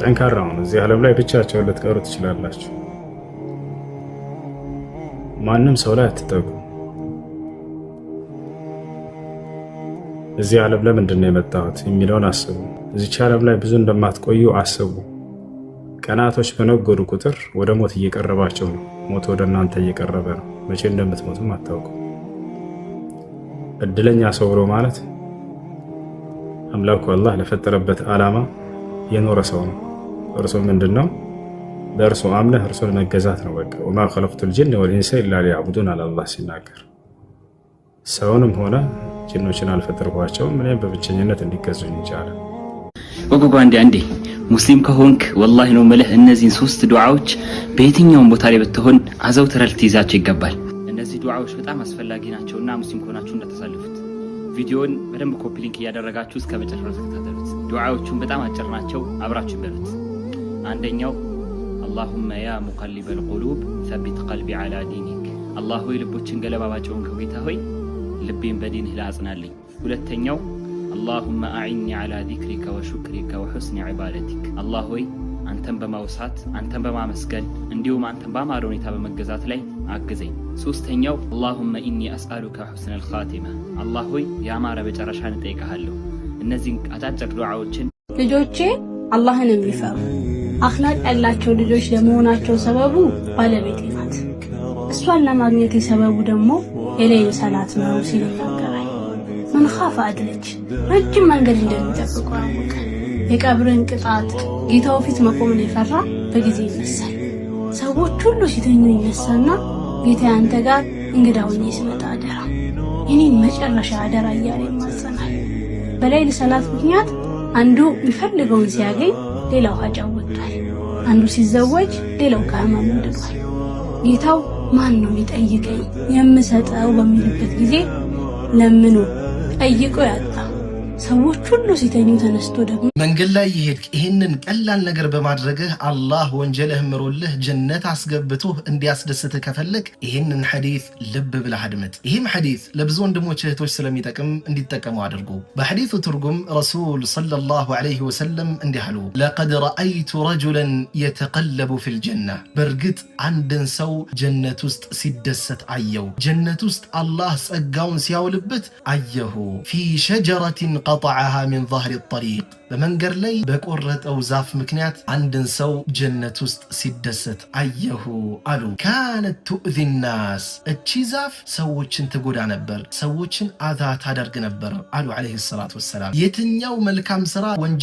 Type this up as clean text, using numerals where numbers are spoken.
ጠንካራው ነው። እዚህ ዓለም ላይ ብቻቸውን ልትቀሩ ትችላላችሁ። ማንም ሰው ላይ አትጠጉ። እዚህ ዓለም ለምንድን ነው የመጣሁት የሚለውን አስቡ። እዚች ዓለም ላይ ብዙ እንደማትቆዩ አስቡ። ቀናቶች በነጎዱ ቁጥር ወደ ሞት እየቀረባቸው ነው። ሞት ወደ እናንተ እየቀረበ ነው። መቼ እንደምትሞቱም አታውቁ። እድለኛ ሰው ብሎ ማለት አምላኩ አላህ ለፈጠረበት ዓላማ የኖረ ሰው ነው። እርሱ ምንድነው? በእርሱ አምነህ እርሱን መገዛት ነው። በቃ ወማ ኸለቅቱል ጂነ ወልኢንሰ ኢላ ሊያዕቡዱን አለ አላህ ሲናገር። ሰውንም ሆነ ጂኖችን አልፈጠርኳቸውም እኔም በብቸኝነት እንዲገዙኝ ይቻላል። ወጉ አንዴ ሙስሊም ከሆንክ ወላሂ ነው የምልህ እነዚህን 3 ዱዓዎች በየትኛውም ቦታ ላይ ብትሆን አዘውትረህ ልትይዛቸው ይገባል። እነዚህ ዱዓዎች በጣም አስፈላጊ ናቸውና ሙስሊም ከሆናችሁ እንደተሳለፉት ቪዲዮን በደንብ ኮፒ ሊንክ እያደረጋችሁ እስከ መጨረሻው ተከታተሉት። ዱዓዎቹን በጣም አጭር ናቸው፣ አብራችሁ በሉት። አንደኛው አላሁመ ያ ሙቀሊበል ቁሉብ ሰቢት ቀልቢ ዐላ ዲኒክ፣ አላህ ሆይ ልቦችን ገለባባቸውን ከጌታ ሆይ ልቤን በዲንህ ላይ አጽናልኝ። ሁለተኛው አላሁመ አዒኒ ዐላ ዚክሪከ ወሹክሪከ ወሑስኒ ዒባደቲክ፣ አላህ ሆይ አንተን በማውሳት አንተን በማመስገን እንዲሁም አንተን በአማረ ሁኔታ በመገዛት ላይ አግዘኝ። ሶስተኛው አላሁመ ኢኒ አስአሉከ ሑስነል ኻቲማ፣ አላህ ሆይ ያማረ መጨረሻን እጠይቅሃለሁ። እነዚህን አጫጭር ዱዓዎችን ልጆቼ አላህን የሚፈሩ አኽላቅ ያላቸው ልጆች ለመሆናቸው ሰበቡ ባለቤቴ ናት። እሷን ለማግኘት የሰበቡ ደግሞ የሌሊት ሰላት ነው ሲል ይናገራል። ምን ኻፍ አድለች ረጅም መንገድ እንደሚጠብቁ አወቀ። የቀብርን ቅጣት ጌታው ፊት መቆምን የፈራ በጊዜ ይነሳል። ሰዎች ሁሉ ሲተኙ ይነሳና ጌታ አንተ ጋር እንግዳውኝ ስመጣ አደራ የኔን መጨረሻ አደራ እያለ ይማጸናል። በሌሊት ሰላት ምክንያት አንዱ የሚፈልገውን ሲያገኝ ሌላው ሀጃው ወጥቷል። አንዱ ሲዘወጅ ሌላው ከህመም ወድቋል። ጌታው ማን ነው የሚጠይቀኝ የምሰጠው በሚልበት ጊዜ ለምኑ ጠይቆ ያጣ ሰዎች ሁሉ ሲተኙ ተነስቶ ደግሞ መንገድ ላይ ይሄድ ይሄንን ቀላል ነገር በማድረግህ አላህ ወንጀልህ ምሮልህ ጀነት አስገብቶህ እንዲያስደስትህ ከፈለግ ይሄንን ሐዲስ ልብ ብለህ አድምጥ። ይህም ሐዲስ ለብዙ ወንድሞች እህቶች ስለሚጠቅም እንዲጠቀሙ አድርጉ። በሐዲሱ ትርጉም ረሱል ሰለላሁ ዐለይሂ ወሰለም እንዲህ አሉ፣ ለቀድ ረአይቱ ረጁለን የተቀለቡ ፊል ጀና፣ በእርግጥ አንድን ሰው ጀነት ውስጥ ሲደሰት አየው። ጀነት ውስጥ አላህ ጸጋውን ሲያውልበት አየሁ። ፊ ሸጀረትን ቀጠዐሃ ሚን ظهر الطريق፣ በመንገድ ላይ በቆረጠው ዛፍ ምክንያት አንድን ሰው ጀነት ውስጥ ሲደሰት አየሁ አሉ። ካነት ቱእዚ ናስ፣ እቺ ዛፍ ሰዎችን ትጎዳ ነበር፣ ሰዎችን አዛ ታደርግ ነበር አሉ ዐለይሂ ሰላቱ ወሰላም። የትኛው መልካም ስራ ወንጀል